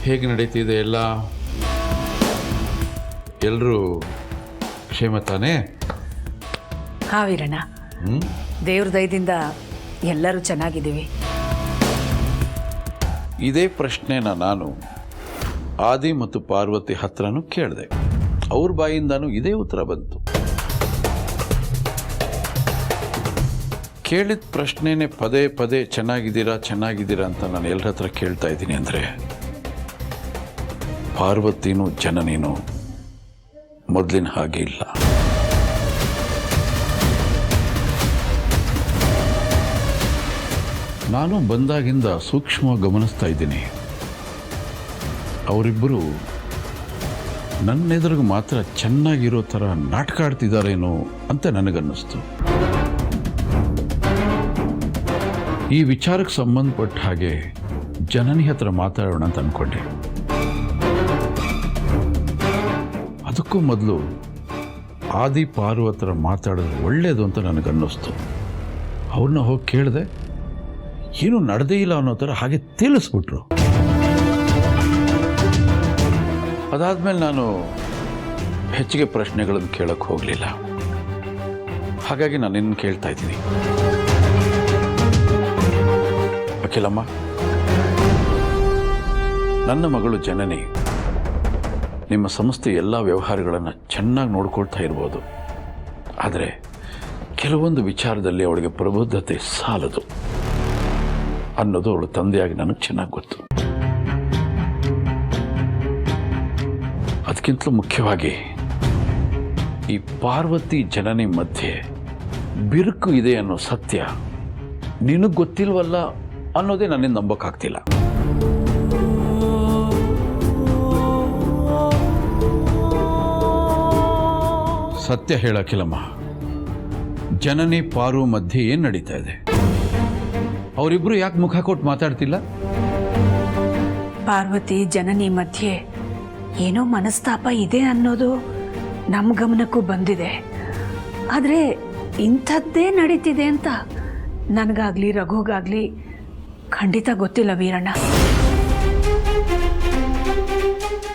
ಹೇಗೆ ನಡೀತಿದೆ ಎಲ್ಲ? ಎಲ್ಲರೂ ಕ್ಷೇಮ ತಾನೇ? ಹಾಂ ವೀರಣ್ಣ, ದೇವ್ರ ದಯದಿಂದ ಎಲ್ಲರೂ ಚೆನ್ನಾಗಿದ್ದೀವಿ. ಇದೇ ಪ್ರಶ್ನೆನ ನಾನು ಆದಿ ಮತ್ತು ಪಾರ್ವತಿ ಹತ್ರನೂ ಕೇಳಿದೆ. ಅವ್ರ ಬಾಯಿಂದನೂ ಇದೇ ಉತ್ತರ ಬಂತು. ಕೇಳಿದ ಪ್ರಶ್ನೆನೇ ಪದೇ ಪದೇ ಚೆನ್ನಾಗಿದ್ದೀರಾ ಚೆನ್ನಾಗಿದ್ದೀರಾ ಅಂತ ನಾನು ಎಲ್ಲರ ಹತ್ರ ಕೇಳ್ತಾ ಇದ್ದೀನಿ ಅಂದರೆ ಪಾರ್ವತಿನೂ ಜನನಿನೂ ಮೊದಲಿನ ಹಾಗೆ ಇಲ್ಲ. ನಾನು ಬಂದಾಗಿಂದ ಸೂಕ್ಷ್ಮವಾಗಿ ಗಮನಿಸ್ತಾ ಇದ್ದೀನಿ. ಅವರಿಬ್ಬರು ನನ್ನೆದುರಿಗೆ ಮಾತ್ರ ಚೆನ್ನಾಗಿರೋ ಥರ ನಾಟಕ ಆಡ್ತಿದ್ದಾರೇನೋ ಅಂತ ನನಗನ್ನಿಸ್ತು. ಈ ವಿಚಾರಕ್ಕೆ ಸಂಬಂಧಪಟ್ಟ ಹಾಗೆ ಜನನಿ ಹತ್ರ ಮಾತಾಡೋಣ ಅಂತ ಅಂದ್ಕೊಂಡೆ. ಅದಕ್ಕೂ ಮೊದಲು ಆದಿ ಪಾರ್ವತರ ಮಾತಾಡೋದು ಒಳ್ಳೆಯದು ಅಂತ ನನಗನ್ನಿಸ್ತು. ಅವ್ರನ್ನ ಹೋಗಿ ಕೇಳಿದೆ, ಏನೂ ನಡೆದೇ ಇಲ್ಲ ಅನ್ನೋ ಥರ ಹಾಗೆ ತೇಲಿಸ್ಬಿಟ್ರು. ಅದಾದಮೇಲೆ ನಾನು ಹೆಚ್ಚಿಗೆ ಪ್ರಶ್ನೆಗಳನ್ನು ಕೇಳಕ್ಕೆ ಹೋಗಲಿಲ್ಲ. ಹಾಗಾಗಿ ನಾನು ನಿನ್ನ ಕೇಳ್ತಾ ಇದ್ದೀನಿ. ಅಖಿಲಮ್ಮ, ನನ್ನ ಮಗಳು ಜನನಿ ನಿಮ್ಮ ಸಂಸ್ಥೆ ಎಲ್ಲ ವ್ಯವಹಾರಗಳನ್ನು ಚೆನ್ನಾಗಿ ನೋಡ್ಕೊಳ್ತಾ ಇರ್ಬೋದು. ಆದರೆ ಕೆಲವೊಂದು ವಿಚಾರದಲ್ಲಿ ಅವಳಿಗೆ ಪ್ರಬುದ್ಧತೆ ಸಾಲದು ಅನ್ನೋದು ಅವಳು ತಂದೆಯಾಗಿ ನನಗೆ ಚೆನ್ನಾಗಿ ಗೊತ್ತು. ಅದಕ್ಕಿಂತಲೂ ಮುಖ್ಯವಾಗಿ ಈ ಪಾರ್ವತಿ ಜನನಿ ಮಧ್ಯೆ ಬಿರುಕು ಇದೆ ಅನ್ನೋ ಸತ್ಯ ನಿನಗೆ ಗೊತ್ತಿಲ್ವಲ್ಲ ಅನ್ನೋದೇ ನನ್ನಿಂದ ನಂಬೋಕ್ಕಾಗ್ತಿಲ್ಲ. ಸತ್ಯ ಹೇಳಕ್ಕಿಲ್ಲಮ್ಮ, ಜನನಿ ಪಾರು ಮಧ್ಯೆ ಏನು ನಡೀತಾ ಇದೆ? ಅವರಿಬ್ರು ಯಾಕೆ ಮುಖ ಕೊಟ್ಟು ಮಾತಾಡ್ತಿಲ್ಲ? ಪಾರ್ವತಿ ಜನನಿ ಮಧ್ಯೆ ಏನೋ ಮನಸ್ತಾಪ ಇದೆ ಅನ್ನೋದು ನಮ್ಮ ಗಮನಕ್ಕೂ ಬಂದಿದೆ. ಆದರೆ ಇಂಥದ್ದೇ ನಡೀತಿದೆ ಅಂತ ನನಗಾಗಲಿ ರಘುಗಾಗಲಿ ಖಂಡಿತ ಗೊತ್ತಿಲ್ಲ ವೀರಣ್ಣ.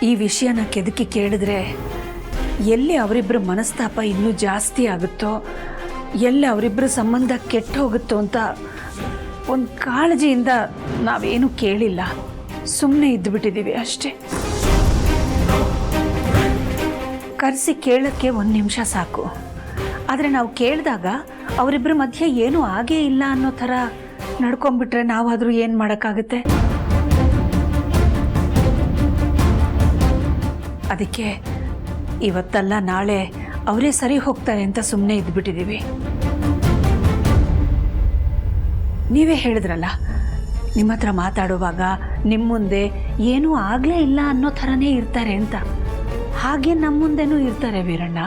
ಈ ವಿಷಯನ ಕೆದಕಿ ಕೇಳಿದ್ರೆ ಎಲ್ಲಿ ಅವರಿಬ್ಬರ ಮನಸ್ತಾಪ ಇನ್ನೂ ಜಾಸ್ತಿ ಆಗುತ್ತೋ, ಎಲ್ಲಿ ಅವರಿಬ್ಬರ ಸಂಬಂಧ ಕೆಟ್ಟು ಹೋಗುತ್ತೋ ಅಂತ ಒಂದು ಕಾಳಜಿಯಿಂದ ನಾವೇನು ಕೇಳಿಲ್ಲ, ಸುಮ್ಮನೆ ಇದ್ದುಬಿಟ್ಟಿದ್ದೀವಿ ಅಷ್ಟೇ. ಕರೆಸಿ ಕೇಳೋಕ್ಕೆ 1 ನಿಮಿಷ ಸಾಕು. ಆದರೆ ನಾವು ಕೇಳಿದಾಗ ಅವರಿಬ್ಬರ ಮಧ್ಯೆ ಏನೂ ಆಗೇ ಇಲ್ಲ ಅನ್ನೋ ಥರ ನಡ್ಕೊಂಡ್ಬಿಟ್ರೆ ನಾವಾದರೂ ಏನು ಮಾಡೋಕ್ಕಾಗುತ್ತೆ? ಅದಕ್ಕೆ ಇವತ್ತಲ್ಲ ನಾಳೆ ಅವರೇ ಸರಿ ಹೋಗ್ತಾರೆ ಅಂತ ಸುಮ್ಮನೆ ಇದ್ದುಬಿಟ್ಟಿದ್ದೀವಿ. ನೀವೇ ಹೇಳಿದ್ರಲ್ಲ, ನಿಮ್ಮ ಹತ್ರ ಮಾತಾಡುವಾಗ ನಿಮ್ಮ ಮುಂದೆ ಏನೂ ಆಗಲೇ ಇಲ್ಲ ಅನ್ನೋ ಥರನೇ ಇರ್ತಾರೆ ಅಂತ. ಹಾಗೆ ನಮ್ಮ ಮುಂದೆನೂ ಇರ್ತಾರೆ ವೀರಣ್ಣ.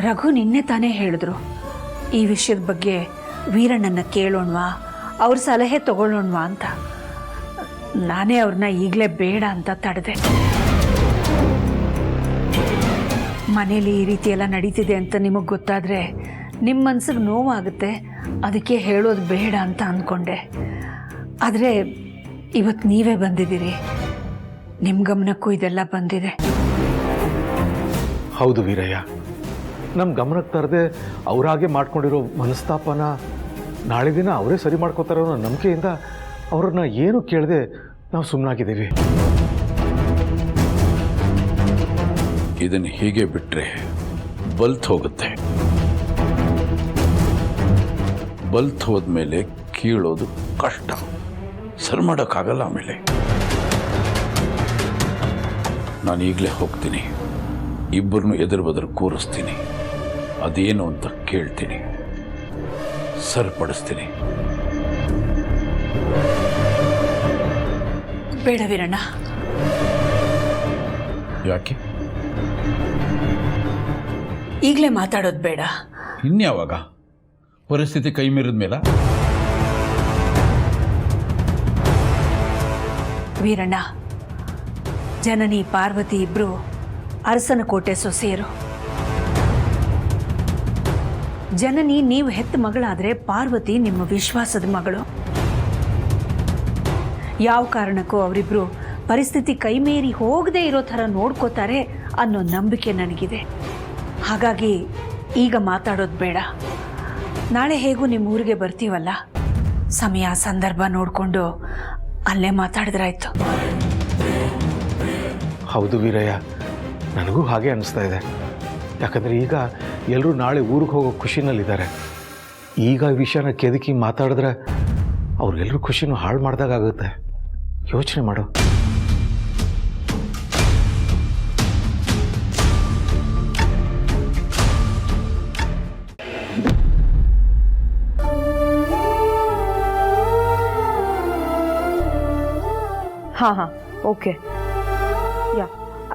ರಘು ನಿನ್ನೆ ತಾನೇ ಹೇಳಿದ್ರು, ಈ ವಿಷಯದ ಬಗ್ಗೆ ವೀರಣ್ಣನ ಕೇಳೋಣವಾ, ಅವ್ರ ಸಲಹೆ ತಗೊಳ್ಳೋಣವಾ ಅಂತ. ನಾನೇ ಅವ್ರನ್ನ ಈಗಲೇ ಬೇಡ ಅಂತ ತಡೆದೆ. ಮನೇಲಿ ಈ ರೀತಿ ಎಲ್ಲ ನಡೀತಿದೆ ಅಂತ ನಿಮಗೆ ಗೊತ್ತಾದರೆ ನಿಮ್ಮ ಮನ್ಸಿಗೆ ನೋವಾಗುತ್ತೆ, ಅದಕ್ಕೆ ಹೇಳೋದು ಬೇಡ ಅಂತ ಅಂದ್ಕೊಂಡೆ. ಆದರೆ ಇವತ್ತು ನೀವೇ ಬಂದಿದ್ದೀರಿ, ನಿಮ್ಮ ಗಮನಕ್ಕೂ ಇದೆಲ್ಲ ಬಂದಿದೆ. ಹೌದು ವೀರಯ್ಯ, ನಮ್ಮ ಗಮನಕ್ಕೆ ತರದೆ ಅವರಾಗೆ ಮಾಡ್ಕೊಂಡಿರೋ ಮನಸ್ತಾಪನ ನಾಳೆ ದಿನ ಅವರೇ ಸರಿ ಮಾಡ್ಕೋತಾರೆ ಅನ್ನೋ ನಂಬಿಕೆಯಿಂದ ಅವ್ರನ್ನ ಏನು ಕೇಳದೆ ನಾವು ಸುಮ್ಮನಾಗಿದ್ದೀವಿ. ಇದನ್ನು ಹೀಗೆ ಬಿಟ್ಟರೆ ಬಲ್ತ್ ಹೋಗುತ್ತೆ. ಬಲ್ತ್ ಹೋದ್ಮೇಲೆ ಕೀಳೋದು ಕಷ್ಟ, ಸರಿ ಮಾಡೋಕ್ಕಾಗಲ್ಲ. ಆಮೇಲೆ ನಾನು ಈಗಲೇ ಹೋಗ್ತೀನಿ, ಇಬ್ಬರನ್ನು ಎದುರು ಬದುರು ಕೂರಿಸ್ತೀನಿ, ಅದೇನು ಅಂತ ಕೇಳ್ತೀನಿ, ಸರಿಪಡಿಸ್ತೀನಿ. ಬೇಡ ವೀರಣ್ಣ. ಯಾಕೆ? ಈಗಲೇ ಮಾತಾಡೋದು ಬೇಡ. ಇನ್ಯಾವಾಗ? ಪರಿಸ್ಥಿತಿ ಕೈ ಮೀರಿದ ಮೇಲೆ? ವೀರಣ್ಣ, ಜನನಿ ಪಾರ್ವತಿ ಇಬ್ರು ಅರಸನಕೋಟೆ ಸೊಸೆಯರು. ಜನನಿ ನೀವು ಹೆತ್ತ ಮಗಳಾದರೆ ಪಾರ್ವತಿ ನಿಮ್ಮ ವಿಶ್ವಾಸದ ಮಗಳು. ಯಾವ ಕಾರಣಕ್ಕೂ ಅವರಿಬ್ಬರು ಪರಿಸ್ಥಿತಿ ಕೈಮೀರಿ ಹೋಗದೇ ಇರೋ ಥರ ನೋಡ್ಕೋತಾರೆ ಅನ್ನೋ ನಂಬಿಕೆ ನನಗಿದೆ. ಹಾಗಾಗಿ ಈಗ ಮಾತಾಡೋದು ಬೇಡ. ನಾಳೆ ಹೇಗೂ ನಿಮ್ಮ ಊರಿಗೆ ಬರ್ತೀವಲ್ಲ, ಸಮಯ ಸಂದರ್ಭ ನೋಡಿಕೊಂಡು ಅಲ್ಲೇ ಮಾತಾಡಿದ್ರಾಯ್ತು. ಹೌದು ವೀರಯ್ಯ, ನನಗೂ ಹಾಗೆ ಅನಿಸ್ತಾ ಇದೆ. ಯಾಕಂದರೆ ಈಗ ಎಲ್ಲರೂ ನಾಳೆ ಊರಿಗೆ ಹೋಗೋ ಖುಷಿನಲ್ಲಿದ್ದಾರೆ. ಈಗ ಈ ವಿಷಯನ ಕೆದಕಿ ಮಾತಾಡಿದ್ರೆ ಅವ್ರಿಗೆಲ್ಲರೂ ಖುಷಿನೂ ಹಾಳು ಮಾಡ್ದಾಗುತ್ತೆ. ಯೋಚನೆ ಮಾಡು. ಹಾಂ ಓಕೆ. ಯಾ,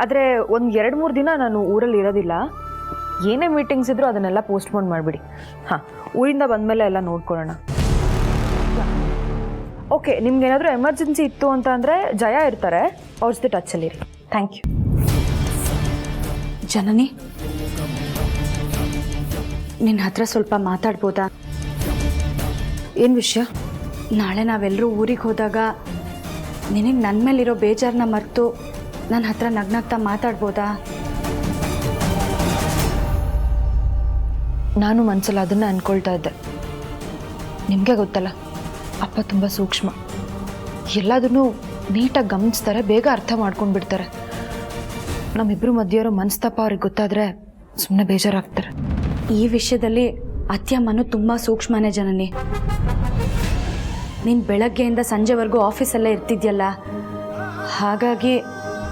ಆದರೆ ಒಂದು 2-3 ದಿನ ನಾನು ಊರಲ್ಲಿ ಇರೋದಿಲ್ಲ. ಏನೇ ಮೀಟಿಂಗ್ಸ್ ಇದ್ದರೂ ಅದನ್ನೆಲ್ಲ ಪೋಸ್ಟ್ಪೋನ್ ಮಾಡಿಬಿಡಿ. ಹಾಂ, ಊರಿಂದ ಬಂದಮೇಲೆ ಎಲ್ಲ ನೋಡ್ಕೊಳ್ಳೋಣ. ಓಕೆ, ನಿಮ್ಗೇನಾದರೂ ಎಮರ್ಜೆನ್ಸಿ ಇತ್ತು ಅಂತ ಅಂದರೆ ಜಯ ಇರ್ತಾರೆ, ಅವ್ರ ಜೊತೆ ಟಚ್ಚಲ್ಲಿರಿ. Thank you. ಜನನಿ, ನಿನ್ನ ಹತ್ರ ಸ್ವಲ್ಪ ಮಾತಾಡ್ಬೋದಾ? ಏನು ವಿಷಯ? ನಾಳೆ ನಾವೆಲ್ಲರೂ ಊರಿಗೆ ಹೋದಾಗ ನಿನಗೆ ನನ್ನ ಮೇಲಿರೋ ಬೇಜಾರನ್ನ ಮರೆತು ನನ್ನ ಹತ್ರ ನಗ್ನಗ್ತಾ ಮಾತಾಡ್ಬೋದಾ? ನಾನು ಮನಸ್ಸಲ್ಲಿ ಅದನ್ನು ಅಂದ್ಕೊಳ್ತಾ ಇದ್ದೆ. ನಿಮಗೆ ಗೊತ್ತಲ್ಲ, ಅಪ್ಪ ತುಂಬ ಸೂಕ್ಷ್ಮ, ಎಲ್ಲದನ್ನೂ ನೀಟಾಗಿ ಗಮನಿಸ್ತಾರೆ, ಬೇಗ ಅರ್ಥ ಮಾಡ್ಕೊಂಡು ಬಿಡ್ತಾರೆ. ನಮ್ಮಿಬ್ಬರು ಮಧ್ಯೆ ಇರೋ ಮನಸ್ತಾಪ ಅವ್ರಿಗೆ ಗೊತ್ತಾದರೆ ಸುಮ್ಮನೆ ಬೇಜಾರಾಗ್ತಾರೆ. ಈ ವಿಷಯದಲ್ಲಿ ಅತ್ಯಮ್ಮನೂ ತುಂಬ ಸೂಕ್ಷ್ಮನೇ ಜನನಿ. ನೀನು ಬೆಳಗ್ಗೆಯಿಂದ ಸಂಜೆವರೆಗೂ ಆಫೀಸಲ್ಲೇ ಇರ್ತಿದ್ಯಲ್ಲ, ಹಾಗಾಗಿ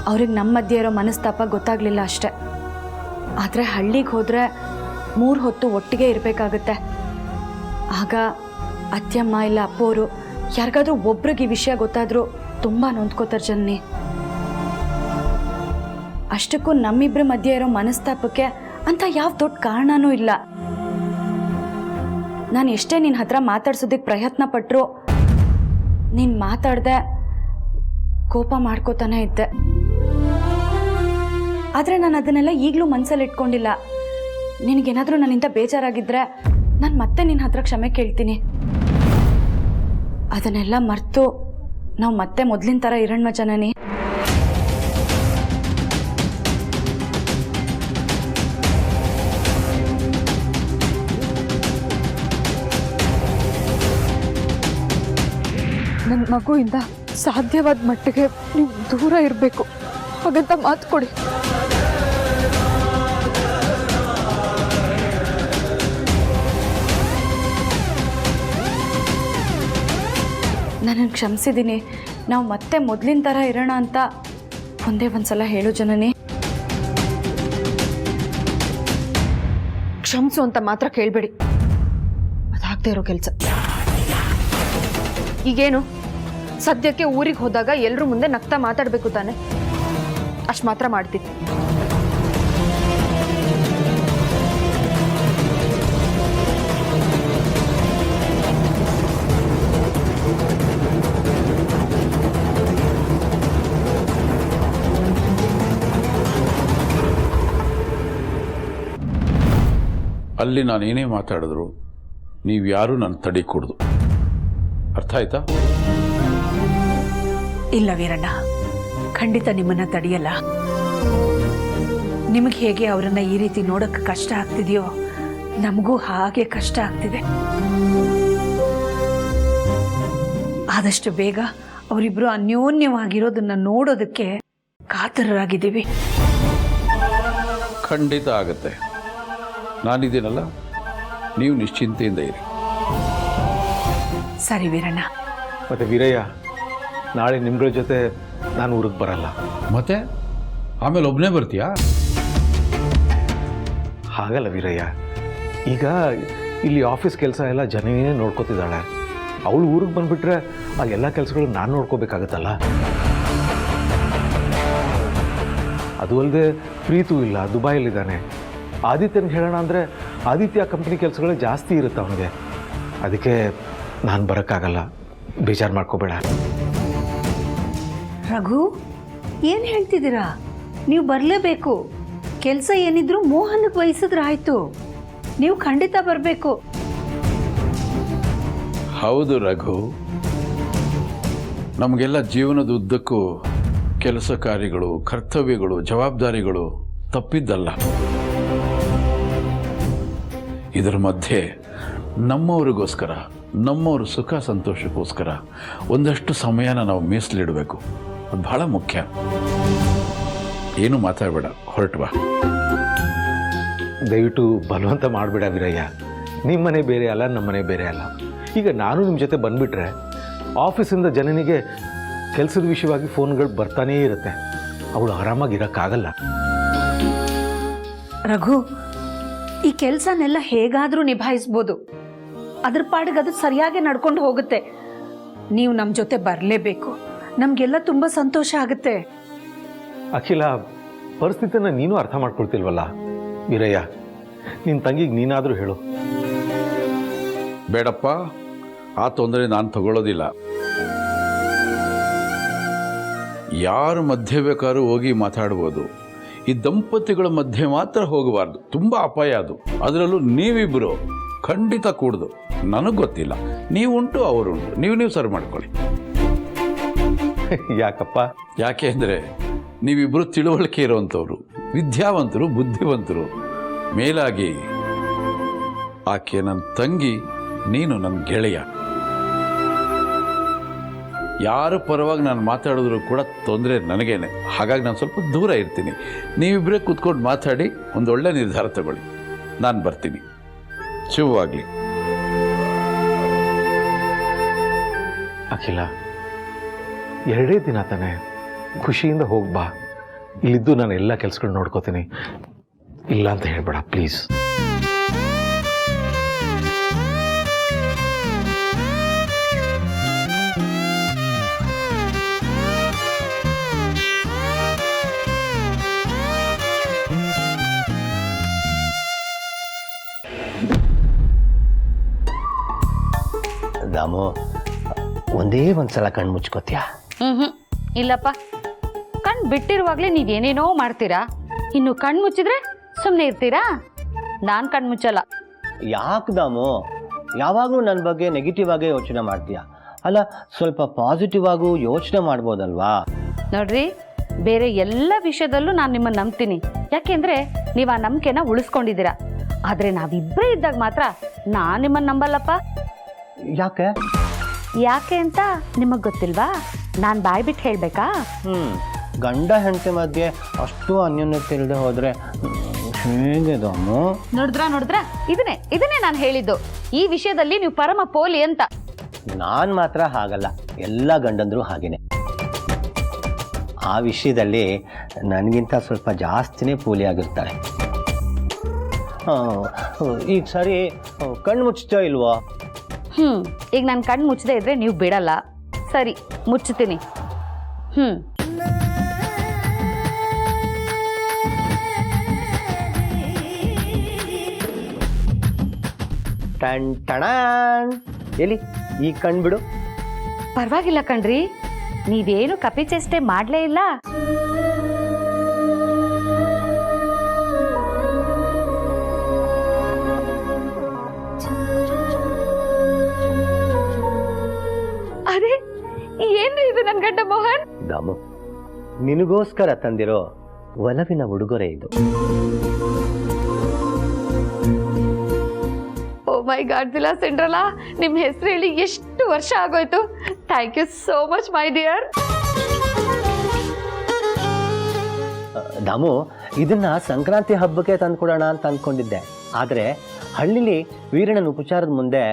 ಅವ್ರಿಗೆ ನಮ್ಮ ಮಧ್ಯೆ ಇರೋ ಮನಸ್ತಾಪ ಗೊತ್ತಾಗಲಿಲ್ಲ ಅಷ್ಟೆ. ಆದರೆ ಹಳ್ಳಿಗೆ ಹೋದರೆ 3 ಹೊತ್ತು ಒಟ್ಟಿಗೆ ಇರಬೇಕಾಗತ್ತೆ. ಆಗ ಅತ್ಯಮ್ಮ ಇಲ್ಲ ಅಪ್ಪೋರು ಯಾರಿಗಾದ್ರೂ ಒಬ್ರಿಗೆ ಈ ವಿಷಯ ಗೊತ್ತಾದರೂ ತುಂಬ ನೊಂದ್ಕೋತಾರೆ ಜನನಿ. ಅಷ್ಟಕ್ಕೂ ನಮ್ಮಿಬ್ಬರ ಮಧ್ಯೆ ಇರೋ ಮನಸ್ತಾಪಕ್ಕೆ ಅಂತ ಯಾವ ದೊಡ್ಡ ಕಾರಣನೂ ಇಲ್ಲ. ನಾನು ಎಷ್ಟೇ ನಿನ್ನ ಹತ್ರ ಮಾತಾಡ್ಸೋದಕ್ಕೆ ಪ್ರಯತ್ನ ಪಟ್ಟರು ನೀನು ಮಾತಾಡ್ದೆ ಕೋಪ ಮಾಡ್ಕೋತಾನೆ ಇದ್ದೆ. ಆದರೆ ನಾನು ಅದನ್ನೆಲ್ಲ ಈಗಲೂ ಮನಸ್ಸಲ್ಲಿ ಇಟ್ಕೊಂಡಿಲ್ಲ. ನಿನಗೇನಾದರೂ ನನ್ನಿಂದ ಬೇಜಾರಾಗಿದ್ದರೆ ನಾನು ಮತ್ತೆ ನಿನ್ನ ಹತ್ರ ಕ್ಷಮೆ ಕೇಳ್ತೀನಿ. ಅದನ್ನೆಲ್ಲ ಮರೆತು ನಾವು ಮತ್ತೆ ಮೊದಲಿನ ಥರ ಇರೋಣ ಜನನಿ. ನನ್ನ ಮಗುವಿಂದ ಸಾಧ್ಯವಾದ ಮಟ್ಟಿಗೆ ನೀವು ದೂರ ಇರಬೇಕು, ಹಾಗಂತ ಮಾತು ಕೊಡಿ. ನನ್ನನ್ನು ಕ್ಷಮಿಸಿದ್ದೀನಿ. ನಾವು ಮತ್ತೆ ಮೊದಲಿನ ಥರ ಇರೋಣ ಅಂತ ಒಂದೇ ಒಂದ್ಸಲ ಹೇಳು ಜನನಿ. ಕ್ಷಮಿಸು ಅಂತ ಮಾತ್ರ ಕೇಳಬೇಡಿ, ಅದಾಗದೇ ಇರೋ ಕೆಲಸ. ಈಗೇನು ಸದ್ಯಕ್ಕೆ ಊರಿಗೆ ಹೋದಾಗ ಎಲ್ಲರೂ ಮುಂದೆ ನಗ್ತಾ ಮಾತಾಡಬೇಕು ತಾನೆ, ಅಷ್ಟು ಮಾತ್ರ ಮಾಡ್ತೀನಿ. ಅಲ್ಲಿ ನಾನೇನೇ ಮಾತಾಡಿದ್ರು ನೀವು ಯಾರೂ ನನ್ನ ತಡಿ ಕೂಡ್ದು. ಅರ್ಥ ಆಯ್ತಾ? ಇಲ್ಲ ವೀರಣ್ಣ, ಖಂಡಿತ ನಿಮ್ಮನ್ನ ತಡೆಯಲ್ಲ. ನಿಮಗೆ ಹೇಗೆ ಅವರನ್ನ ಈ ರೀತಿ ನೋಡೋಕ್ಕೆ ಕಷ್ಟ ಆಗ್ತಿದೆಯೋ ನಮಗೂ ಹಾಗೆ ಕಷ್ಟ ಆಗ್ತಿದೆ. ಆದಷ್ಟು ಬೇಗ ಅವರಿಬ್ರು ಅನ್ಯೋನ್ಯವಾಗಿರೋದನ್ನ ನೋಡೋದಕ್ಕೆ ಕಾತರರಾಗಿದ್ದೀವಿ. ಖಂಡಿತ ಆಗತ್ತೆ. ನಾನಿದ್ದೀನಲ್ಲ, ನೀವು ನಿಶ್ಚಿಂತೆಯಿಂದ ಇರಿ. ಸರಿ ವೀರಣ್ಣ. ಮತ್ತು ವೀರಯ್ಯ, ನಾಳೆ ನಿಮ್ಗಳ ಜೊತೆ ನಾನು ಊರಿಗೆ ಬರಲ್ಲ. ಮತ್ತೆ ಆಮೇಲೆ ಒಬ್ಬನೇ ಬರ್ತೀಯಾ? ಹಾಗಲ್ಲ ವೀರಯ್ಯ, ಈಗ ಇಲ್ಲಿ ಆಫೀಸ್ ಕೆಲಸ ಎಲ್ಲ ಜನನೇ ನೋಡ್ಕೋತಿದ್ದಾಳೆ. ಅವಳು ಊರಿಗೆ ಬಂದುಬಿಟ್ರೆ ಆ ಎಲ್ಲ ಕೆಲಸಗಳು ನಾನು ನೋಡ್ಕೋಬೇಕಾಗತ್ತಲ್ಲ. ಅದು ಅಲ್ಲದೆ ಪ್ರೀತು ಇಲ್ಲ, ದುಬೈಯಲ್ಲಿದ್ದಾನೆ. ಆದಿತ್ಯನಿಗೆ ಹೇಳೋಣ ಅಂದರೆ ಆದಿತ್ಯ ಕಂಪ್ನಿ ಕೆಲಸಗಳೇ ಜಾಸ್ತಿ ಇರುತ್ತೆ ಅವನಿಗೆ. ಅದಕ್ಕೆ ನಾನು ಬರೋಕ್ಕಾಗಲ್ಲ, ಬೇಜಾರು ಮಾಡ್ಕೋಬೇಡ. ರಘು, ಏನು ಹೇಳ್ತಿದ್ದೀರಾ? ನೀವು ಬರಲೇಬೇಕು. ಕೆಲಸ ಏನಿದ್ರು ಮೋಹನ್ಗೆ ವಹಿಸಿದ್ರೆ ಆಯಿತು. ನೀವು ಖಂಡಿತ ಬರಬೇಕು. ಹೌದು ರಘು, ನಮಗೆಲ್ಲ ಜೀವನದ ಉದ್ದಕ್ಕೂ ಕೆಲಸ ಕಾರ್ಯಗಳು, ಕರ್ತವ್ಯಗಳು, ಜವಾಬ್ದಾರಿಗಳು ತಪ್ಪಿದ್ದಲ್ಲ. ಇದರ ಮಧ್ಯೆ ನಮ್ಮವರಿಗೋಸ್ಕರ, ನಮ್ಮವ್ರ ಸುಖ ಸಂತೋಷಕ್ಕೋಸ್ಕರ ಒಂದಷ್ಟು ಸಮಯನ ನಾವು ಮೀಸಲಿಡಬೇಕು. ಅದು ಬಹಳ ಮುಖ್ಯ. ಏನು ಮಾತಾಡಬೇಡ, ಹೊರಟು ಬಾ. ದಯವಿಟ್ಟು ಬಲವಂತ ಮಾಡಬೇಡ ವೀರಯ್ಯ. ನಿಮ್ಮ ಮನೆ ಬೇರೆ ಅಲ್ಲ, ನಮ್ಮ ಮನೆ ಬೇರೆ ಅಲ್ಲ. ಈಗ ನಾನು ನಿಮ್ಮ ಜೊತೆ ಬಂದುಬಿಟ್ರೆ ಆಫೀಸಿಂದ ಜನನಿಗೆ ಕೆಲಸದ ವಿಷಯವಾಗಿ ಫೋನ್ಗಳು ಬರ್ತಾನೇ ಇರುತ್ತೆ. ಅವಳು ಆರಾಮಾಗಿರೋಕ್ಕಾಗಲ್ಲ. ರಘು, ಈ ಕೆಲಸನೆಲ್ಲ ಹೇಗಾದರೂ ನಿಭಾಯಿಸ್ಬೋದು. ಅದ್ರ ಪಾಡಿಗೆ ಅದು ಸರಿಯಾಗಿ ನಡ್ಕೊಂಡು ಹೋಗುತ್ತೆ. ನೀವು ನಮ್ಮ ಜೊತೆ ಬರಲೇಬೇಕು. ನಮಗೆಲ್ಲ ತುಂಬ ಸಂತೋಷ ಆಗುತ್ತೆ. ಅಖಿಲ, ಪರಿಸ್ಥಿತಿನ ನೀನು ಅರ್ಥ ಮಾಡ್ಕೊಳ್ತಿಲ್ವಲ್ಲ. ವೀರಯ್ಯ, ನಿನ್ನ ತಂಗಿಗೆ ನೀನಾದರೂ ಹೇಳು. ಬೇಡಪ್ಪ, ಆ ತೊಂದರೆ ನಾನು ತಗೊಳ್ಳೋದಿಲ್ಲ. ಯಾರ ಮಧ್ಯೆ ಬೇಕಾದ್ರೂ ಹೋಗಿ ಮಾತಾಡ್ಬೋದು. ಈ ದಂಪತಿಗಳ ಮಧ್ಯೆ ಮಾತ್ರ ಹೋಗಬಾರ್ದು. ತುಂಬ ಅಪಾಯ ಅದು. ಅದರಲ್ಲೂ ನೀವಿಬ್ಬರು ಖಂಡಿತ ಕೂಡ್ದು. ನನಗೆ ಗೊತ್ತಿಲ್ಲ, ನೀವುಂಟು ಅವರುಂಟು, ನೀವು ಸರಿ ಮಾಡ್ಕೊಳ್ಳಿ. ಯಾಕಪ್ಪ? ಯಾಕೆ ಅಂದರೆ ನೀವಿಬ್ಬರು ತಿಳುವಳಿಕೆ ಇರುವಂಥವ್ರು, ವಿದ್ಯಾವಂತರು, ಬುದ್ಧಿವಂತರು. ಮೇಲಾಗಿ ಆಕೆ ನನ್ನ ತಂಗಿ, ನೀನು ನನ್ನ ಗೆಳೆಯ. ಯಾರ ಪರವಾಗಿ ನಾನು ಮಾತಾಡಿದ್ರು ಕೂಡ ತೊಂದರೆ ನನಗೇನೆ. ಹಾಗಾಗಿ ನಾನು ಸ್ವಲ್ಪ ದೂರ ಇರ್ತೀನಿ. ನೀವಿಬ್ಬರೇ ಕೂತ್ಕೊಂಡು ಮಾತಾಡಿ ಒಂದೊಳ್ಳೆ ನಿರ್ಧಾರ ತಗೊಳ್ಳಿ. ನಾನು ಬರ್ತೀನಿ. ಶುಭವಾಗಲಿ. ಅಖಿಲ, 2 ದಿನ ತಾನೆ, ಖುಷಿಯಿಂದ ಹೋಗ್ಬಾ. ಇಲ್ಲಿದ್ದು ನಾನು ಎಲ್ಲ ಕೆಲಸಗಳು ನೋಡ್ಕೋತೀನಿ. ಇಲ್ಲ ಅಂತ ಹೇಳ್ಬೇಡ ಪ್ಲೀಸ್. ದಾಮು, ಒಂದೇ ಒಂದ್ಸಲ ಕಣ್ಣು ಮುಚ್ಕೋತೀಯ? ಇಲ್ಲಪ್ಪ, ಕಣ್ಣು ಬಿಟ್ಟಿರುವಾಗಲೇ ನೀವೇನೇನೋ ಮಾಡ್ತೀರಾ. ಇನ್ನು ಕಣ್ಣು ಮುಚ್ಚಿದ್ರೆ ಸುಮ್ಮನೆ ಇರ್ತೀರಾ? ನಾನು ಕಣ್ಣು ಮುಚ್ಚಲ್ಲ. ಯಾಕೆ ದಾಮು, ಯಾವಾಗಲೂ ನನ್ನ ಬಗ್ಗೆ ನೆಗೆಟಿವ್ ಆಗೇ ಯೋಚನೆ ಮಾಡ್ತೀಯ? ಅಲ್ಲ, ಸ್ವಲ್ಪ ಪಾಸಿಟಿವ್ ಆಗು ಯೋಚನೆ ಮಾಡ್ಬೋದಲ್ವಾ? ನೋಡ್ರಿ, ಬೇರೆ ಎಲ್ಲ ವಿಷಯದಲ್ಲೂ ನಾನು ನಿಮ್ಮನ್ನು ನಂಬ್ತೀನಿ. ಯಾಕೆಂದ್ರೆ ನೀವು ಆ ನಂಬಿಕೆನ ಉಳಿಸ್ಕೊಂಡಿದ್ದೀರಾ. ಆದರೆ ನಾವಿಬ್ಬರೇ ಇದ್ದಾಗ ಮಾತ್ರ ನಾನು ನಿಮ್ಮನ್ನು ನಂಬಲ್ಲಪ್ಪ. ಯಾಕೆ? ಯಾಕೆ ಅಂತ ನಿಮಗೆ ಗೊತ್ತಿಲ್ವಾ? ನಾನು ಬಾಯ್ ಬಿಟ್ಟು ಹೇಳಬೇಕಾ? ಗಂಡ ಹೆಂಡತಿ ಮಧ್ಯೆ ಅಷ್ಟು ಅನ್ಯೋನ್ಯತೆ ಇಲ್ಲದೆ ಹೋದ್ರೆ ಹೇಗೆ ದಾಮು? ನೋಡಿದ್ರಾ, ಇದನ್ನೇ ನಾನು ಹೇಳಿದ್ದು. ಈ ವಿಷಯದಲ್ಲಿ ನೀವು ಪರಮ ಪೋಲಿ ಅಂತ. ನಾನು ಮಾತ್ರ ಹಾಗಲ್ಲ, ಎಲ್ಲ ಗಂಡಂದ್ರು ಹಾಗೇನೆ. ಆ ವಿಷಯದಲ್ಲಿ ನನಗಿಂತ ಸ್ವಲ್ಪ ಜಾಸ್ತಿನೇ ಪೋಲಿ ಆಗಿರ್ತಾರೆ. ಈಗ ಸರಿ, ಕಣ್ಣು ಮುಚ್ಚೋ ಇಲ್ವೋ? ಈಗ ನಾನು ಕಣ್ಣು ಮುಚ್ಚದೆ ಇದ್ರೆ ನೀವು ಬಿಡಲ್ಲ. ಸರಿ, ಮುಚ್ಚುತ್ತೀನಿ. ಟಣ್ ಟಣಾನ್. ಎಲ್ಲಿ ಈ ಕಣ್ಣು ಬಿಡು. ಪರವಾಗಿಲ್ಲ ಕಣ್ರಿ, ನೀವೇನು ಕಪಿ ಚೇಷ್ಟೆ ಮಾಡಲೇ ಇಲ್ಲ. ಅರೆ, ಏನ್ರಿ ಇದು ನನ್ನ ಗಂಡ ಮೋಹನ್? ದಾಮು, ನಿನಗೋಸ್ಕರ ತಂದಿರೋ ಒಲವಿನ ಉಡುಗೊರೆ ಇದು. ಓ ಮೈ ಗಾಡ್ ದಿಲಾ ಸಿಂಡ್ರಲಾ, ನಿಮ್ಮ ಹೆಸರು ಹೇಳಿ ಎಷ್ಟು ವರ್ಷ ಆಗೋಯ್ತು. Thank you so much my dear. Damu, ಇದನ್ನ ಸಂಕ್ರಾಂತಿ ಹಬ್ಬಕ್ಕೆ ತಂದ್ಕೊಡೋಣ ಅಂತ ಅಂದ್ಕೊಂಡಿದ್ದೆ. ಆದರೆ ಹಳ್ಳಿಲಿ ವೀರಣ್ಣನ ಉಪಚಾರದ ಮುಂದೆ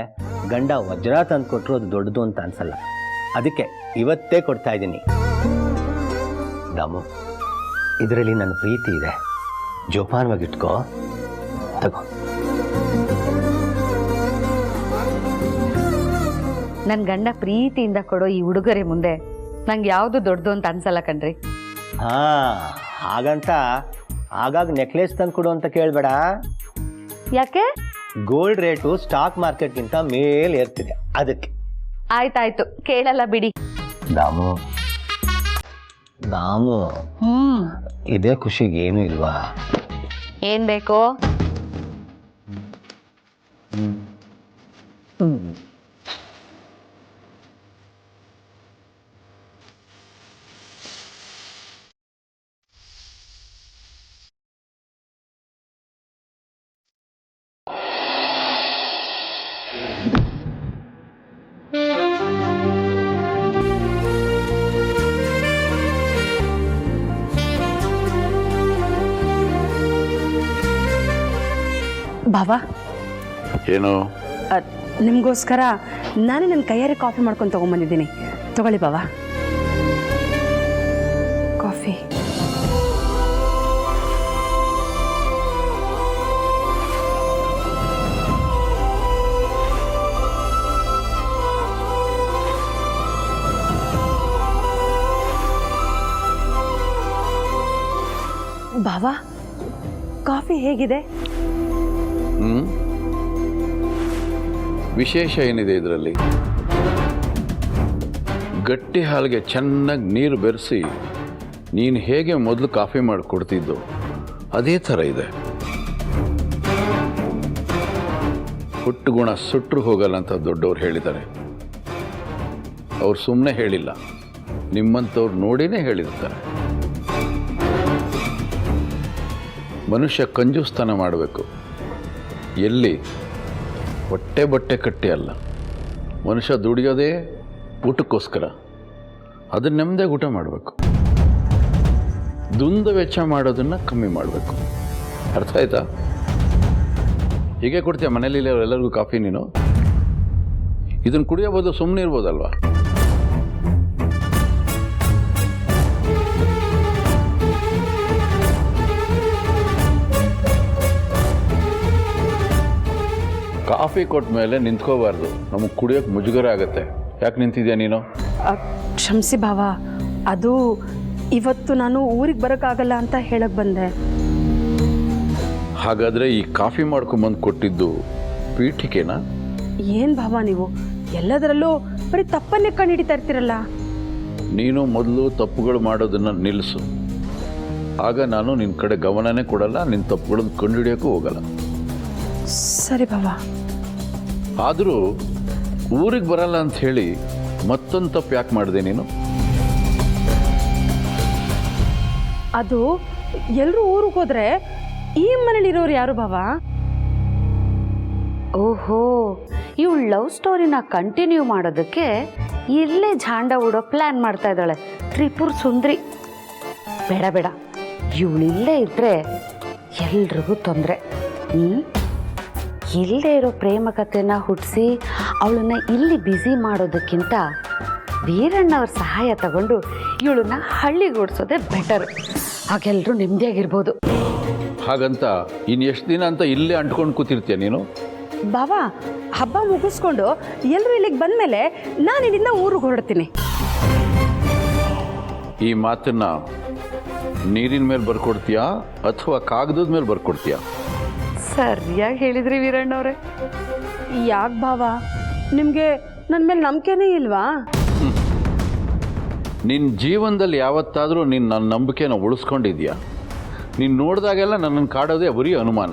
ಗಂಡ ವಜ್ರ ತಂದುಕೊಟ್ರು ಅದು ದೊಡ್ಡದು ಅಂತ ಅನ್ಸಲ್ಲ. ಅದಕ್ಕೆ ಇವತ್ತೇ ಕೊಡ್ತಾ ಇದ್ದೀನಿ. ದಾಮು, ಇದರಲ್ಲಿ ನನ್ನ ಪ್ರೀತಿ ಇದೆ, ಜೋಪಾನವಾಗಿಟ್ಕೋ. ತಗೋ. ನನ್ನ ಗಂಡ ಪ್ರೀತಿಯಿಂದ ಕೊಡೋ ಈ ಉಡುಗೊರೆ ಮುಂದೆ ನಂಗೆ ಯಾವುದು ದೊಡ್ಡದು ಅಂತ ಅನ್ಸಲ್ಲ ಕಣ್ರಿ. ಹಾಗಂತ ಆಗಾಗ ನೆಕ್ಲೆಸ್ ತಂದು ಕೊಡು ಅಂತ ಕೇಳಬೇಡ. ಯಾಕೆ? ಗೋಲ್ಡ್ ರೇಟು ಸ್ಟಾಕ್ ಮಾರ್ಕೆಟ್ಗಿಂತ ಮೇಲೆ ಏರ್ತಿದೆ, ಅದಕ್ಕೆ. ಆಯ್ತಾಯ್ತು, ಕೇಳಲ್ಲ ಬಿಡಿ. ದಾಮು, ಇದೇ ಖುಷಿಗೆ ಏನು ಇಲ್ವಾ? ಏನ್ ಬೇಕು? ಬಾವಾ ಏನು? ನಿಮಗೋಸ್ಕರ ನಾನೇ ನನ್ನ ಕೈಯಾರೆ ಕಾಫಿ ಮಾಡ್ಕೊಂಡು ತೊಗೊಂಬಂದಿದ್ದೀನಿ. ತಗೊಳ್ಳಿ ಬಾವಾ ಕಾಫಿ. ಬಾವಾ ಕಾಫಿ ಹೇಗಿದೆ? ವಿಶೇಷ ಏನಿದೆ ಇದರಲ್ಲಿ? ಗಟ್ಟಿ ಹಾಲಿಗೆ ಚೆನ್ನಾಗಿ ನೀರು ಬೆರೆಸಿ ನೀನು ಹೇಗೆ ಮೊದಲು ಕಾಫಿ ಮಾಡಿ ಕೊಡ್ತಿದ್ದು ಅದೇ ಥರ ಇದೆ. ಹುಟ್ಟು ಗುಣ ಸುಟ್ಟರು ಹೋಗಲ್ಲ ಅಂತ ದೊಡ್ಡವ್ರು ಹೇಳಿದ್ದಾರೆ. ಅವ್ರು ಸುಮ್ಮನೆ ಹೇಳಿಲ್ಲ, ನಿಮ್ಮಂಥವ್ರು ನೋಡಿನೇ ಹೇಳಿರ್ತಾರೆ. ಮನುಷ್ಯ ಕಂಜೂಸ್ತನ ಮಾಡಬೇಕು. ಎಲ್ಲಿ ಹೊಟ್ಟೆ ಬಟ್ಟೆ ಕಟ್ಟಿ ಅಲ್ಲ, ಮನುಷ್ಯ ದುಡಿಯೋದೇ ಊಟಕ್ಕೋಸ್ಕರ. ಅದನ್ನ ನೆಮ್ಮದಿಯಾಗಿ ಊಟ ಮಾಡಬೇಕು. ದುಂದು ವೆಚ್ಚ ಮಾಡೋದನ್ನು ಕಮ್ಮಿ ಮಾಡಬೇಕು. ಅರ್ಥ ಆಯ್ತಾ? ಹೀಗೆ ಕೊಡ್ತೀಯ ಮನೇಲಿ ಎಲ್ಲರಿಗೂ ಕಾಫಿ ನೀನು? ಇದನ್ನು ಕುಡಿಯೋಬೋದು, ಸುಮ್ಮನೆ ಇರ್ಬೋದಲ್ವಾ? ಕಾಫಿ ಕೊಟ್ಟ ಮೇಲೆ ನಿಂತ್ಕೋಬಾರ್ದು. ನಮಗೆ ಕುಡಿಯೋಕೆ ಮುಜುಗರ ಆಗುತ್ತೆ. ಯಾಕೆ ನಿಂತಿದ್ಯಾ ನೀನು? ಕ್ಷಮಿಸಿ ಬಾವಾ, ಅದು ಇವತ್ತು ನಾನು ಊರಿಗೆ ಬರೋಕ್ಕಾಗಲ್ಲ ಅಂತ ಹೇಳಕ್ಕೆ ಬಂದೆ. ಹಾಗಾದರೆ ಈ ಕಾಫಿ ಮಾಡ್ಕೊಂಬಂದು ಕೊಟ್ಟಿದ್ದು ಪೀಠಿಕೆನಾ? ಏನು ಬಾವಾ ನೀವು ಎಲ್ಲದರಲ್ಲೂ ಬರೀ ತಪ್ಪನ್ನೇ ಕಂಡು ಹಿಡಿತಾ ಇರ್ತೀರಲ್ಲ. ನೀನು ಮೊದಲು ತಪ್ಪುಗಳು ಮಾಡೋದನ್ನು ನಿಲ್ಲಿಸು. ಆಗ ನಾನು ನಿನ್ನ ಕಡೆ ಗಮನನೇ ಕೊಡಲ್ಲ, ನಿನ್ನ ತಪ್ಪುಗಳನ್ನು ಕಂಡುಹಿಡಿಯೋಕ್ಕೂ ಹೋಗಲ್ಲ. ಸರಿ ಬಾವಾ. ಆದರೂ ಊರಿಗೆ ಬರಲ್ಲ ಅಂತ ಹೇಳಿ ಮತ್ತೊಂದು ತಪ್ಪು ಯಾಕೆ ಮಾಡಿದೆ ನೀನು? ಅದು ಎಲ್ಲರೂ ಊರಿಗೆ ಹೋದ್ರೆ ಈ ಮನೇಲಿರೋರು ಯಾರು ಬಾವಾ? ಓಹೋ, ಇವಳು ಲವ್ ಸ್ಟೋರಿನ ಕಂಟಿನ್ಯೂ ಮಾಡೋದಕ್ಕೆ ಇಲ್ಲೇ ಝಾಂಡ ಹೂಡೋ ಪ್ಲ್ಯಾನ್ ಮಾಡ್ತಾ ಇದ್ದಾಳೆ ತ್ರಿಪುರ್ ಸುಂದ್ರಿ. ಬೇಡ ಬೇಡ, ಇವಳಿಲ್ಲೇ ಇದ್ದರೆ ಎಲ್ರಿಗೂ ತೊಂದರೆ. ಇಲ್ಲೇ ಇರೋ ಪ್ರೇಮ ಕಥೆನ ಹುಟ್ಟಿಸಿ ಅವಳನ್ನ ಇಲ್ಲಿ ಬ್ಯುಸಿ ಮಾಡೋದಕ್ಕಿಂತ ವೀರಣ್ಣವ್ರ ಸಹಾಯ ತಗೊಂಡು ಇವಳನ್ನ ಹಳ್ಳಿಗೆ ಓಡಿಸೋದೇ ಬೆಟರ್. ಹಾಗೆಲ್ಲರೂ ನೆಮ್ಮದಿಯಾಗಿರ್ಬೋದು. ಹಾಗಂತ ಇನ್ನು ಎಷ್ಟು ದಿನ ಅಂತ ಇಲ್ಲೇ ಅಂಟ್ಕೊಂಡು ಕೂತಿರ್ತೀಯ ನೀನು? ಬಾವಾ, ಹಬ್ಬ ಮುಗಿಸ್ಕೊಂಡು ಎಲ್ಲರೂ ಇಲ್ಲಿಗೆ ಬಂದಮೇಲೆ ನಾನು ಇಲ್ಲಿಂದ ಊರಿಗೆ ಹೊರಡ್ತೀನಿ. ಈ ಮಾತನ್ನ ನೀರಿನ ಮೇಲೆ ಬರ್ಕೊಡ್ತೀಯಾ ಅಥವಾ ಕಾಗದದ ಮೇಲೆ ಬರ್ಕೊಡ್ತೀಯಾ? ಸರಿಯಾಗಿ ಹೇಳಿದ್ರಿ ವೀರಣ್ಣವ್ರೆ. ಯಾಕೆ ಬಾವಾ, ನಿಮಗೆ ನನ್ನ ಮೇಲೆ ನಂಬಿಕೆನೇ ಇಲ್ವಾ? ನಿನ್ನ ಜೀವನದಲ್ಲಿ ಯಾವತ್ತಾದರೂ ನೀನು ನನ್ನ ನಂಬಿಕೆನ ಉಳಿಸ್ಕೊಂಡಿದ್ಯಾ? ನೀನು ನೋಡಿದಾಗೆಲ್ಲ ನನ್ನನ್ನು ಕಾಡೋದೇ ಬರೀ ಅನುಮಾನ.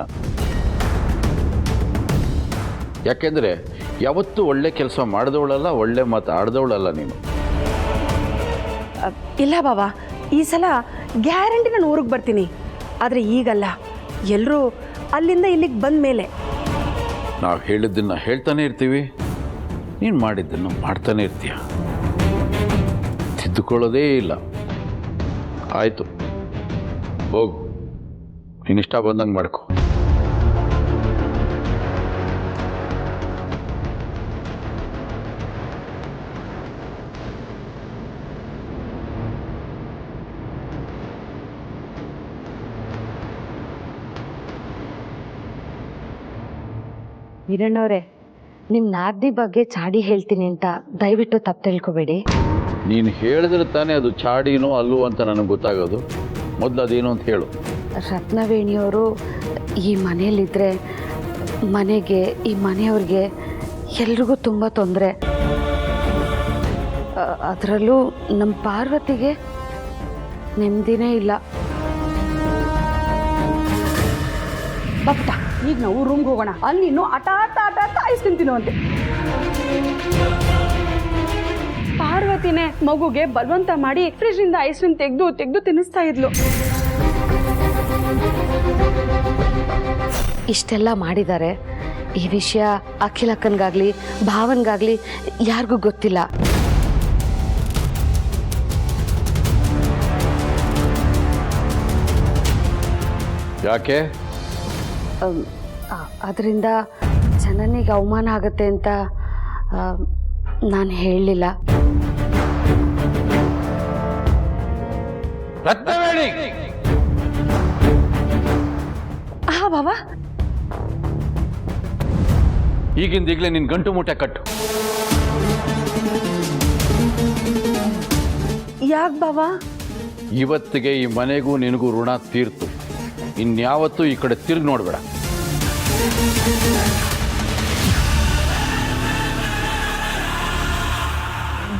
ಯಾಕೆಂದರೆ ಯಾವತ್ತೂ ಒಳ್ಳೆ ಕೆಲಸ ಮಾಡಿದವಳಲ್ಲ, ಒಳ್ಳೆ ಮಾತು ಆಡ್ದವಳಲ್ಲ ನೀನು. ಇಲ್ಲ ಬಾವಾ, ಈ ಸಲ ಗ್ಯಾರಂಟಿ ನಾನು ಊರಿಗೆ ಬರ್ತೀನಿ. ಆದರೆ ಈಗಲ್ಲ, ಎಲ್ಲರೂ ಅಲ್ಲಿಂದ ಇಲ್ಲಿಗೆ ಬಂದ ಮೇಲೆ. ನಾವು ಹೇಳಿದ್ದನ್ನು ಹೇಳ್ತಾನೆ ಇರ್ತೀವಿ, ನೀನು ಮಾಡಿದ್ದನ್ನು ಮಾಡ್ತಾನೆ ಇರ್ತೀಯ. ತಿದ್ದುಕೊಳ್ಳೋದೇ ಇಲ್ಲ. ಆಯಿತು, ಹೋಗು, ನೀನಿಷ್ಟ ಬಂದಂಗೆ ಮಾಡ್ಕೊ. ವೀರಣ್ಣವ್ರೆ, ನಿಮ್ಮ ನಾದ್ನಿ ಬಗ್ಗೆ ಚಾಡಿ ಹೇಳ್ತೀನಿ ಅಂತ ದಯವಿಟ್ಟು ತಪ್ಪು ತಿಳ್ಕೊಬೇಡಿ. ನೀನು ಹೇಳಿದ್ರೆ ತಾನೇ ಅದು ಚಾಡಿನೋ ಅಲ್ಲೋ ಅಂತ ನನಗೆ ಗೊತ್ತಾಗೋದು. ಮೊದಲು ಅದೇನು ಅಂತ ಹೇಳು. ರತ್ನವೇಣಿಯವರು ಈ ಮನೆಯಲ್ಲಿದ್ದರೆ ಮನೆಗೆ, ಈ ಮನೆಯವ್ರಿಗೆ ಎಲ್ರಿಗೂ ತುಂಬ ತೊಂದರೆ. ಅದರಲ್ಲೂ ನಮ್ಮ ಪಾರ್ವತಿಗೆ ನೆಮ್ಮದಿನೇ ಇಲ್ಲ. ಬಪ್ಪ, ಈಗ ನಾವು ರೂಮ್ಗೆ ಹೋಗೋಣ. ಅಲ್ಲಿ ನೀನು ಆಟ ಐಸ್ ತಿಂತೀನೋ ಅಂತೆ. ಪಾರ್ವತಿನೇ ಮಗುಗೆ ಬಲವಂತ ಮಾಡಿ ಫ್ರಿಜ್ನಿಂದ ಐಸ್ ಕ್ರೀಮ್ ತೆಗೆದು ತಿನ್ನಿಸ್ತಾ ಇದ್ಲು. ಇಷ್ಟೆಲ್ಲ ಮಾಡಿದ್ದಾರೆ, ಈ ವಿಷಯ ಅಖಿಲಕ್ಕನ್ಗಾಗ್ಲಿ ಭಾವನ್ಗಾಗ್ಲಿ ಯಾರಿಗೂ ಗೊತ್ತಿಲ್ಲ. ಯಾಕೆ? ಅದರಿಂದ ಜನನಿಗೆ ಅವಮಾನ ಆಗುತ್ತೆ ಅಂತ ನಾನು ಹೇಳಲಿಲ್ಲ. ರತ್ನವೇಣಿ, ಹಾ ಬಾವಾ, ಈಗಿಂದೀಗಲೇ ನಿನ್ ಗಂಟು ಮೂಟೆ ಕಟ್ಟು. ಯಾಕೆ ಬಾವಾ? ಇವತ್ತಿಗೆ ಈ ಮನೆಗೂ ನಿನಗೂ ಋಣ ತೀರ್ತು. ಇನ್ಯಾವತ್ತೂ ಈ ಕಡೆ ತಿರುಗಿ ನೋಡ್ಬೇಡ.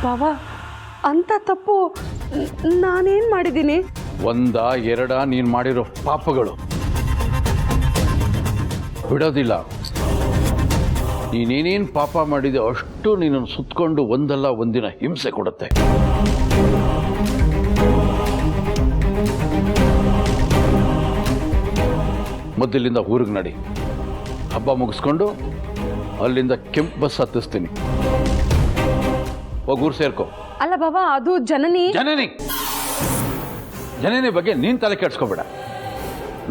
ಬಾವಾ, ಅಂತ ತಪ್ಪು ನಾನೇನು ಮಾಡಿದ್ದೀನಿ? ಒಂದ ಎರಡ ನೀನು ಮಾಡಿರೋ ಪಾಪಗಳು ಬಿಡೋದಿಲ್ಲ. ನೀನೇನೇನು ಪಾಪ ಮಾಡಿದೆ ಅಷ್ಟು ನಿನ್ನನ್ನು ಸುತ್ತಕೊಂಡು ಒಂದಲ್ಲ ಒಂದಿನ ಹಿಂಸೆ ಕೊಡುತ್ತೆ. ಮೊದಲಿಂದ ಊರಿಗೆ ನಡಿ. ಹಬ್ಬ ಮುಗಿಸ್ಕೊಂಡು ಅಲ್ಲಿಂದ ಕೆಂಪು ಬಸ್ ಹತ್ತಿಸ್ತೀನಿ. ಹೋಗಿ ಊರು ಸೇರ್ಕೋ. ಅಲ್ಲ ಬಾವಾ, ಅದು ಜನನಿ ಜನನಿ ಬಗ್ಗೆ ನೀನು ತಲೆ ಕೆಡ್ಸ್ಕೊಬೇಡ.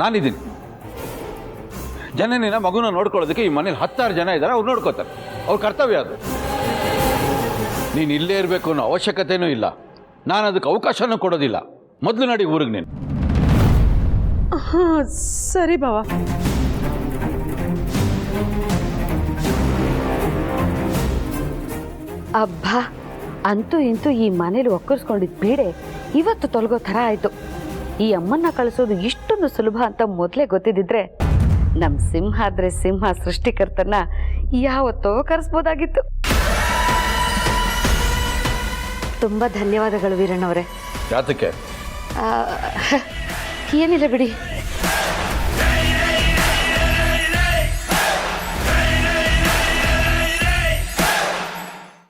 ನಾನಿದ್ದೀನಿ. ಜನನಿನ ಮಗುನ ನೋಡ್ಕೊಳ್ಳೋದಕ್ಕೆ ಈ ಮನೇಲಿ 10 ಜನ ಇದ್ದಾರೆ. ಅವ್ರು ನೋಡ್ಕೋತಾರೆ. ಅವ್ರ ಕರ್ತವ್ಯ ಅದು. ನೀನು ಇಲ್ಲೇ ಇರಬೇಕು ಅನ್ನೋ ಅವಶ್ಯಕತೆನೂ ಇಲ್ಲ. ನಾನು ಅದಕ್ಕೆ ಅವಕಾಶನೂ ಕೊಡೋದಿಲ್ಲ. ಮೊದಲು ನಡಿ ಊರಿಗೆ ನೀನು. ಹಾಂ ಸರಿ ಬಾವಾ. ಅಬ್ಬಾ, ಅಂತೂ ಇಂತೂ ಈ ಮನೇಲಿ ಒಕ್ಕರ್ಸ್ಕೊಂಡಿದ್ದು ಬೇಡ ಇವತ್ತು ತೊಲಗೋ ಥರ ಆಯಿತು. ಈ ಅಮ್ಮನ್ನ ಕಳಿಸೋದು ಇಷ್ಟೊಂದು ಸುಲಭ ಅಂತ ಮೊದಲೇ ಗೊತ್ತಿದ್ದಿದ್ರೆ ನಮ್ಮ ಸಿಂಹಾದ್ರೆ ಸಿಂಹ ಸೃಷ್ಟಿಕರ್ತನ ಯಾವತ್ತೋ ಕರೆಸ್ಬೋದಾಗಿತ್ತು. ತುಂಬ ಧನ್ಯವಾದಗಳು ವೀರಣ್ಣವರೇ. ಯಾತಕ್ಕೆ? ಏನಿಲ್ಲ ಬಿಡಿ.